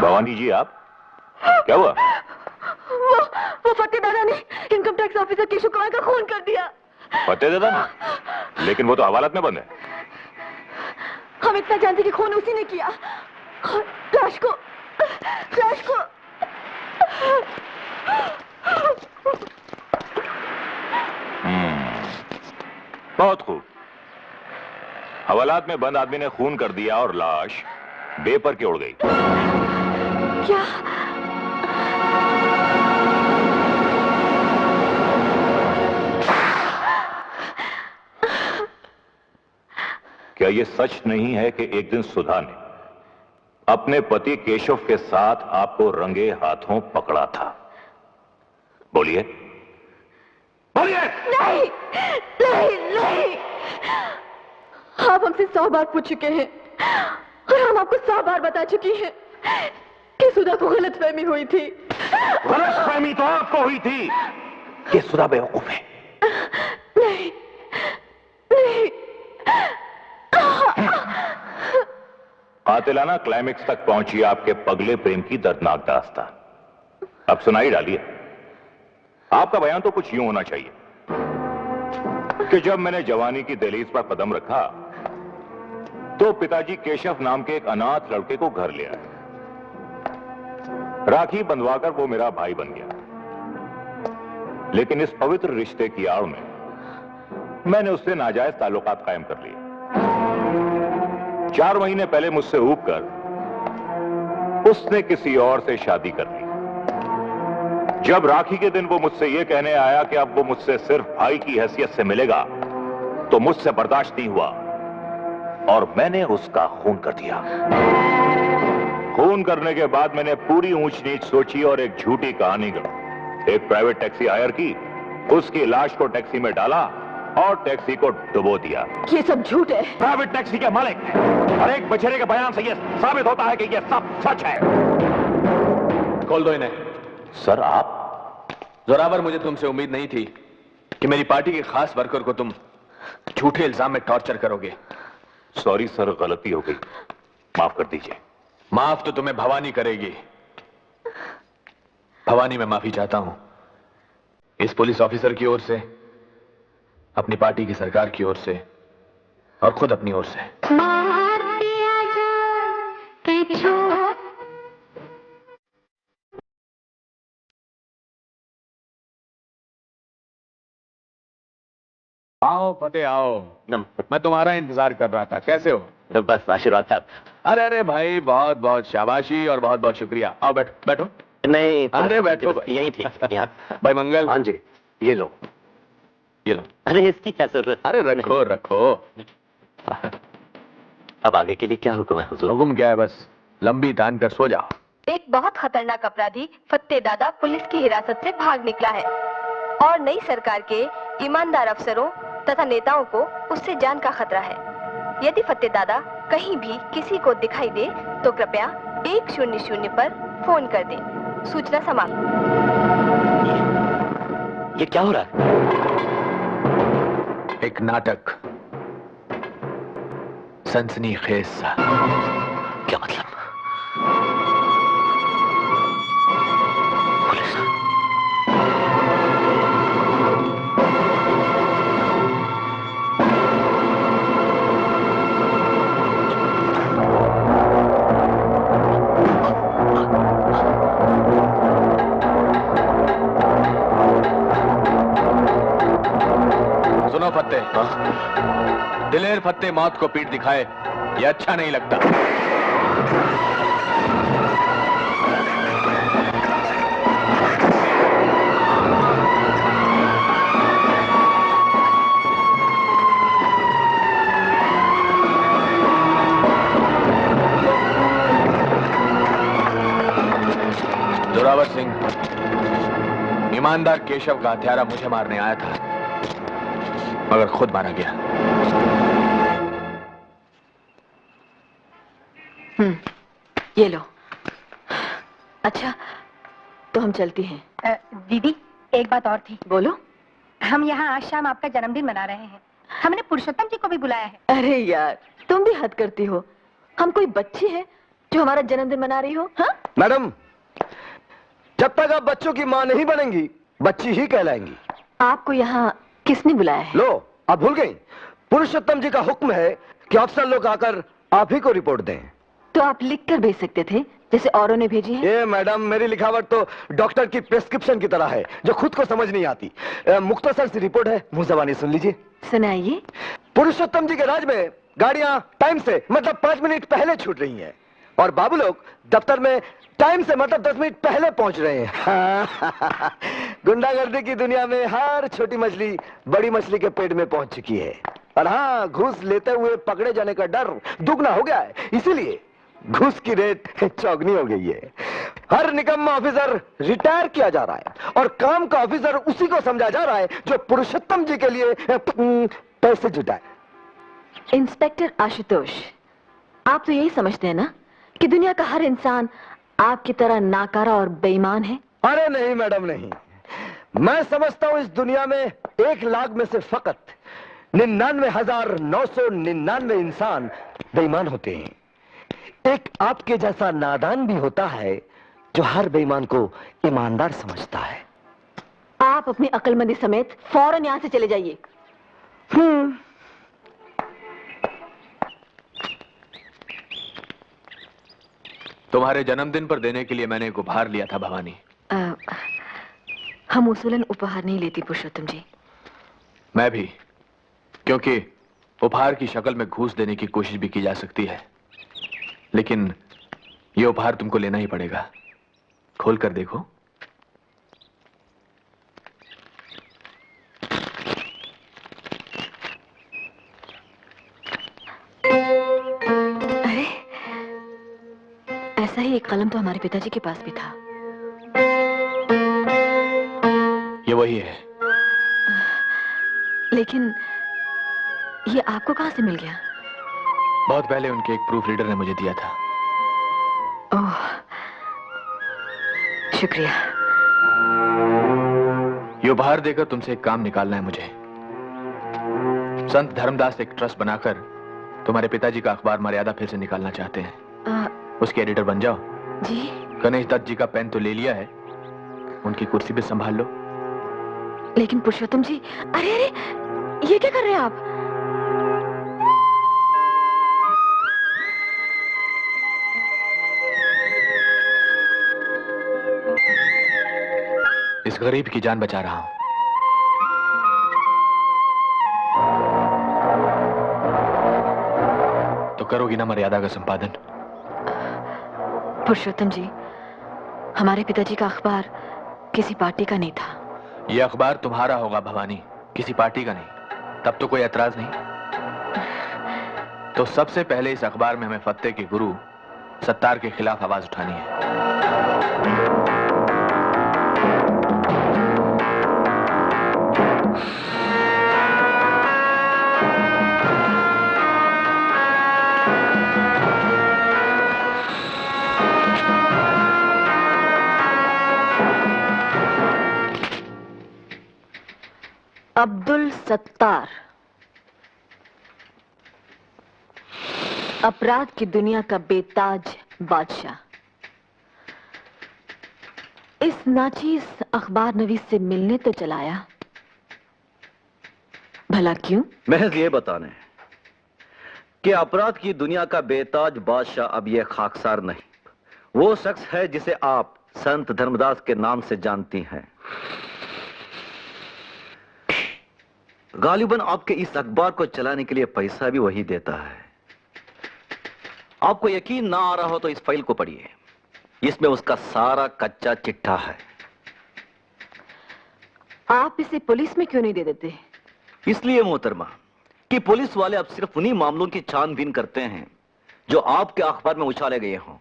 भवानी जी आप क्या हुआ? वो फतेह दादा ने income tax officer Keshav Kumar का खून कर दिया। फतेह दादा ने? लेकिन वो तो हवालात में बंद है। हम इतना जानते कि खून उसी ने किया। लाश को बहुत खूब। हवालात में बंद आदमी ने खून कर दिया और लाश बेपर के उड़ गई। क्या? क्या ये सच नहीं है कि एक दिन सुधा ने अपने पति केशव के साथ आपको रंगे हाथों पकड़ा था? बोलिए बोलिए। नहीं नहीं नहीं, आप हमसे 100 बार पूछ चुके हैं और हम आपको 100 बार बता चुकी हैं कि सुधा को गलतफहमी हुई थी। गलतफहमी तो आपको हुई थी कि सुधा बेवकूफ है। नहीं नहीं, कातिलाना क्लाइमेक्स तक पहुंची आपके पगले प्रेम की दर्दनाक दास्तान। अब सुनाई डालिए। आपका बयान तो कुछ यूं होना चाहिए कि जब मैंने जवानी की दहलीज पर कदम रखा तो पिताजी केशव नाम के एक अनाथ लड़के को घर ले आए। राखी बंधवाकर वो मेरा भाई बन गया। लेकिन इस पवित्र रिश्ते की आड़ में मैंने उससे नाजायज ताल्लुकात कायम कर लिए। 4 महीने पहले मुझसे ऊब कर उसने किसी और से शादी कर ली। जब राखी के दिन वो मुझसे यह कहने आया कि अब वो मुझसे सिर्फ भाई की हैसियत से मिलेगा तो मुझसे बर्दाश्त नहीं हुआ और मैंने उसका खून कर दिया। खून करने के बाद मैंने पूरी ऊंच नीच सोची और एक झूठी कहानी गढ़ी। एक प्राइवेट टैक्सी हायर की, उसकी लाश को टैक्सी में डाला और टैक्सी को डुबो दिया। ये सब झूठ है। प्राइवेट टैक्सी के मालिक और एक बछड़े के बयान से यह साबित होता है कि यह सब सच है। खोल दो इन्हें। सर आप? जोरावर, मुझे तुमसे उम्मीद नहीं थी कि मेरी पार्टी के खास वर्कर को तुम झूठे इल्जाम में टॉर्चर करोगे। सॉरी सर, गलती हो गई, माफ कर दीजिए। माफ तो तुम्हें भवानी करेगी। भवानी, मैं माफी चाहता हूं इस पुलिस ऑफिसर की ओर से, अपनी पार्टी की सरकार की ओर से और खुद अपनी ओर से। आओ फतेह आओ, मैं तुम्हारा इंतजार कर रहा था। कैसे हो? बस आशीर्वाद साहब। अरे अरे भाई, बहुत बहुत शाबाशी और बहुत बहुत शुक्रिया। आओ बैठो बैठो। नहीं, अरे बैठो, यही थी यहाँ। भाई मंगल। हाँ जी, ये लो ये लो। अरे इसकी क्या जरूरत? अरे रखो रखो। अब आगे के लिए क्या हुक्म है हुजूर? हुक्म क्या है, बस लंबी तान कर सो जाओ। एक बहुत खतरनाक अपराधी फतेह दादा पुलिस की हिरासत से भाग निकला है और नई सरकार के ईमानदार अफसरों तथा नेताओं को उससे जान का खतरा है। यदि फतेह दादा कहीं भी किसी को दिखाई दे तो कृपया 100 पर फोन कर दें। सूचना समाप्त। ये क्या हो रहा है? एक नाटक, सनसनीखेज सा। क्या मतलब? पुलिस? सुनो फतेह, दिलेर फतेह मौत को पीठ दिखाए, ये अच्छा नहीं लगता। जोरावर सिंह, ईमानदार केशव का हत्यारा मुझे मारने आया था मगर खुद मारा गया। ये लो। अच्छा, तो हम चलती हैं। दीदी, एक बात और थी। बोलो। हम यहाँ आज शाम आपका जन्मदिन मना रहे हैं। हमने पुरुषोत्तम जी को भी बुलाया है। अरे यार, तुम भी हद करती हो। हम कोई बच्ची है जो हमारा जन्मदिन मना रही हो? हाँ? मैडम, जब तक आप बच्चों की मां नहीं बनेंगी, बच्ची ही कहलाएंगी। आपको यहाँ किसने बुलाया है? लो, आप भूल गई? पुरुषोत्तम जी का हुक्म है कि अफसर लोग आकर आप ही को रिपोर्ट दें। तो आप लिख कर भेज सकते थे, जैसे औरों ने भेजी है। ये मैडम, मेरी लिखावट तो डॉक्टर की प्रेस्क्रिप्शन की तरह है, जो खुद को समझ नहीं आती। मुख्तसर सी रिपोर्ट है, मुंह ज़बानी सुन लीजिए। सुनाइए। पुरुषोत्तम जी के राज में गाड़ियां टाइम से मतलब 5 मिनट पहले छूट रही हैं, और बाबू लोग दफ्तर में टाइम से मतलब 10 मिनट पहले पहुंच रहे हैं। गुंडागर्दी की दुनिया में हर छोटी मछली बड़ी मछली के पेट में पहुंच चुकी है। और हाँ, घूस लेते हुए पकड़े जाने का डर दुगना हो गया है, इसीलिए घूस की रेट चौगनी हो गई है। हर निकम्मा ऑफिसर रिटायर किया जा रहा है, और काम का ऑफिसर उसी को समझा जा रहा है जो पुरुषोत्तम जी के लिए पैसे जुटाए। इंस्पेक्टर आशुतोष, आप तो यही समझते हैं ना कि दुनिया का हर इंसान आपकी तरह नाकारा और बेईमान है? अरे नहीं मैडम, नहीं। मैं समझता हूं इस दुनिया में 1 लाख में से फकत 99,999 इंसान बेईमान होते हैं। एक आपके जैसा नादान भी होता है जो हर बेईमान को ईमानदार समझता है। आप अपनी अक्लमंदी समेत फौरन यहाँ से चले जाइए। तुम्हारे जन्मदिन पर देने के लिए मैंने एक उपहार लिया था भवानी। हम उसूलन उपहार नहीं लेती पुरुषोत्तम जी। मैं भी, क्योंकि उपहार की शक्ल में घूस देने की कोशिश भी की जा सकती है, लेकिन यह उपहार तुमको लेना ही पड़ेगा। खोल कर देखो। अरे, ऐसा ही एक कलम तो हमारे पिताजी के पास भी था। ये वही है। लेकिन ये आपको कहां से मिल गया? बहुत पहले उनके एक प्रूफ रीडर ने मुझे दिया था। ओह, शुक्रिया। ये उपहार देकर तुमसे एक काम निकालना है मुझे। संत धर्मदास एक ट्रस्ट बनाकर तुम्हारे पिताजी का अखबार मर्यादा फिर से निकालना चाहते हैं। उसके एडिटर बन जाओ। जी? गणेश दत्त जी का पेन तो ले लिया है, उनकी कुर्सी भी संभाल लो। लेकिन पुरुषोत्तम जी, अरे अरे, ये क्या कर रहे हैं आप? इस गरीब की जान बचा रहा हूं। तो करोगी ना मर्यादा का संपादन? पुरुषोत्तम जी, हमारे पिताजी का अखबार किसी पार्टी का नहीं था। यह अखबार तुम्हारा होगा भवानी, किसी पार्टी का नहीं। तब तो कोई एतराज नहीं। तो सबसे पहले इस अखबार में हमें फत्ते के गुरु सत्तार के खिलाफ आवाज उठानी है। अब्दुल सत्तार, अपराध की दुनिया का बेताज बादशाह, इस नाचीज अखबार नवीस से मिलने तो चलाया, भला क्यों? महज ये बताने कि अपराध की दुनिया का बेताज बादशाह अब यह खाकसार नहीं, वो शख्स है जिसे आप संत धर्मदास के नाम से जानती हैं। गालिबन आपके इस अखबार को चलाने के लिए पैसा भी वही देता है। आपको यकीन ना आ रहा हो तो इस फाइल को पढ़िए, इसमें उसका सारा कच्चा चिट्ठा है। आप इसे पुलिस में क्यों नहीं दे देते? इसलिए मोहतरमा कि पुलिस वाले अब सिर्फ उन्हीं मामलों की छानबीन करते हैं जो आपके अखबार में उछाले गए हों।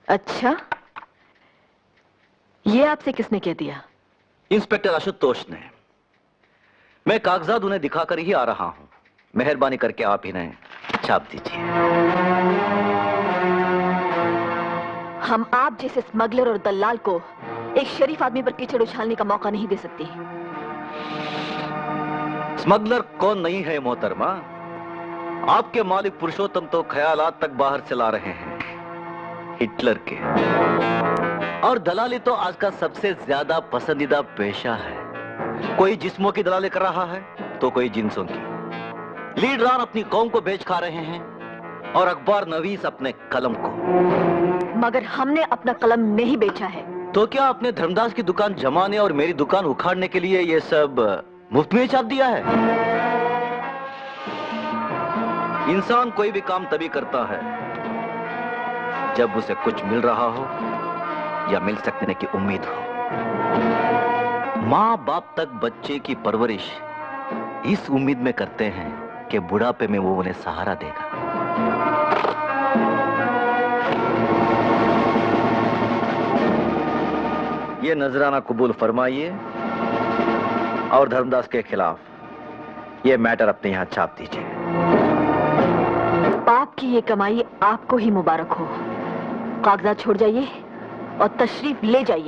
अच्छा, ये आपसे किसने कह दिया? इंस्पेक्टर आशुतोष ने। मैं कागजात उन्हें दिखाकर ही आ रहा हूं। मेहरबानी करके आप इन्हें छाप दीजिए। हम आप जैसे स्मगलर और दलाल को एक शरीफ आदमी पर कीचड़ उछालने का मौका नहीं दे सकती। स्मगलर कौन नहीं है मोहतरमा? आपके मालिक पुरुषोत्तम तो ख्यालात तक बाहर से ला रहे हैं। हिटलर के। और दलाली तो आज का सबसे ज्यादा पसंदीदा पेशा है। कोई जिस्मों की दलाली कर रहा है तो कोई जिन्सों की। लीडरान अपनी कौम को बेच खा रहे हैं और अखबार नवीस अपने कलम को। मगर हमने अपना कलम नहीं बेचा है। तो क्या आपने धर्मदास की दुकान जमाने और मेरी दुकान उखाड़ने के लिए ये सब मुफ्त में छाप दिया है? इंसान कोई भी काम तभी करता है जब उसे कुछ मिल रहा हो या मिल सकने की उम्मीद हो। माँ बाप तक बच्चे की परवरिश इस उम्मीद में करते हैं कि बुढ़ापे में वो उन्हें सहारा देगा। ये नजराना कबूल फरमाइए और धर्मदास के खिलाफ ये मैटर अपने यहां छाप दीजिए। बाप की ये कमाई आपको ही मुबारक हो। कागजात छोड़ जाइए और तशरीफ ले जाइए।